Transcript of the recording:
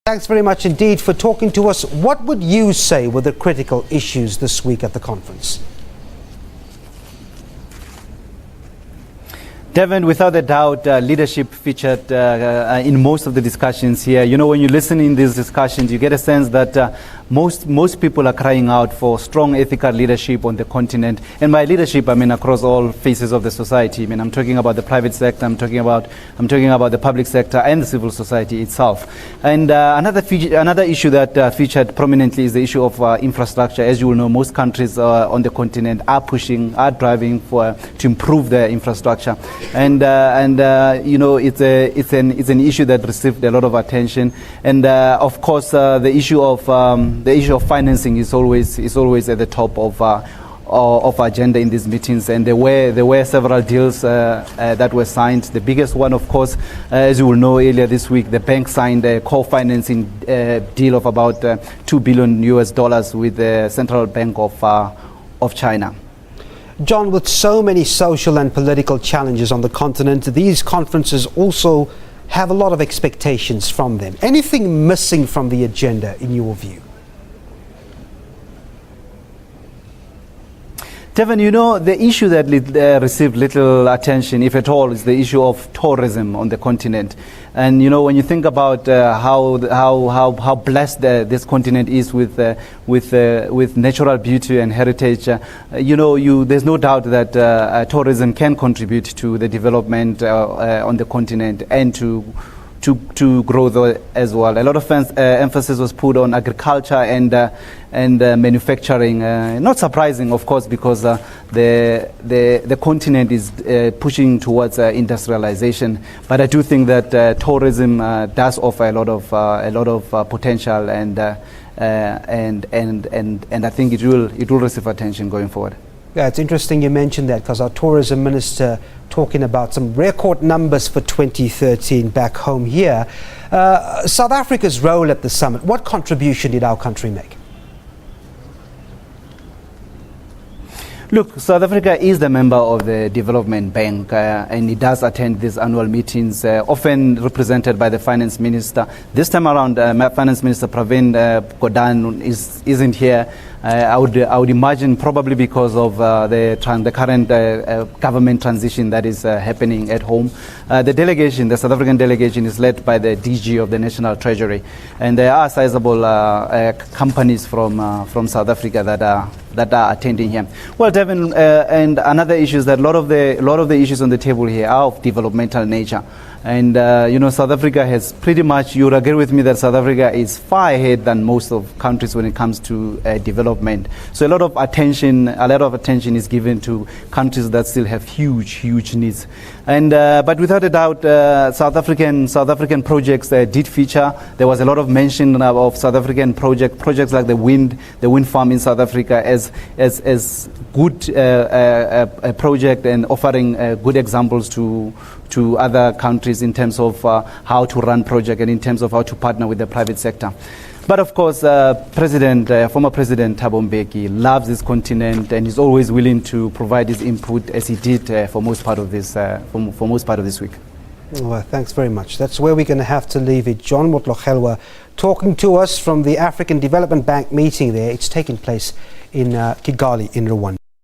Thanks very much indeed for talking to us. What would you say were the critical issues this week at the conference? Devin, without a doubt, leadership featured in most of the discussions here. You know, when you listen in these discussions, you get a sense that most people are crying out for strong ethical leadership on the continent. And by leadership, I mean across all phases of the society. I mean, I'm talking about the private sector, I'm talking about the public sector and the civil society itself. And another issue that featured prominently is the issue of infrastructure. As you will know, most countries on the continent are driving to improve their infrastructure. And you know, it's an issue that received a lot of attention. And of course, the issue of financing is always at the top of agenda in these meetings. And there were several deals that were signed. The biggest one, of course, as you will know, earlier this week, the bank signed a co-financing deal of about $2 billion with the Central Bank of China. John, with so many social and political challenges on the continent, these conferences also have a lot of expectations from them. Anything missing from the agenda in your view? Devin, you know, the issue that received little attention, if at all, is the issue of tourism on the continent. And you know, when you think about how blessed this continent is with natural beauty and heritage, you know, there's no doubt that tourism can contribute to the development on the continent and to growth as well. A lot of emphasis was put on agriculture and manufacturing. Not surprising, of course, because the continent is pushing towards industrialization. But I do think that tourism does offer a lot of potential, and I think it will receive attention going forward. Yeah, it's interesting you mentioned that, because our tourism minister talking about some record numbers for 2013 back home here. South Africa's role at the summit, what contribution did our country make? Look, South Africa is the member of the Development Bank, and it does attend these annual meetings, often represented by the Finance Minister. This time around, Finance Minister Pravin Gordhan isn't here. I would imagine probably because of the current government transition that is happening at home. The South African delegation, is led by the DG of the National Treasury, and there are sizable companies from South Africa that are attending here. Well, Devin, and another issue is that a lot of the issues on the table here are of developmental nature. And you know, South Africa has pretty much, you would agree with me that South Africa is far ahead than most of countries when it comes to development. So a lot of attention is given to countries that still have huge needs. And but without a doubt, South African projects did feature. There was a lot of mention of South African projects like the wind farm in South Africa as good a project, and offering good examples to other countries in terms of how to run projects and in terms of how to partner with the private sector. But of course, former President Thabo Mbeki loves this continent and is always willing to provide his input, as he did for most part of this week. Well, thanks very much. That's where we're going to have to leave it. Leuta Motlogelwa talking to us from the African Development Bank meeting there. It's taking place in Kigali in Rwanda.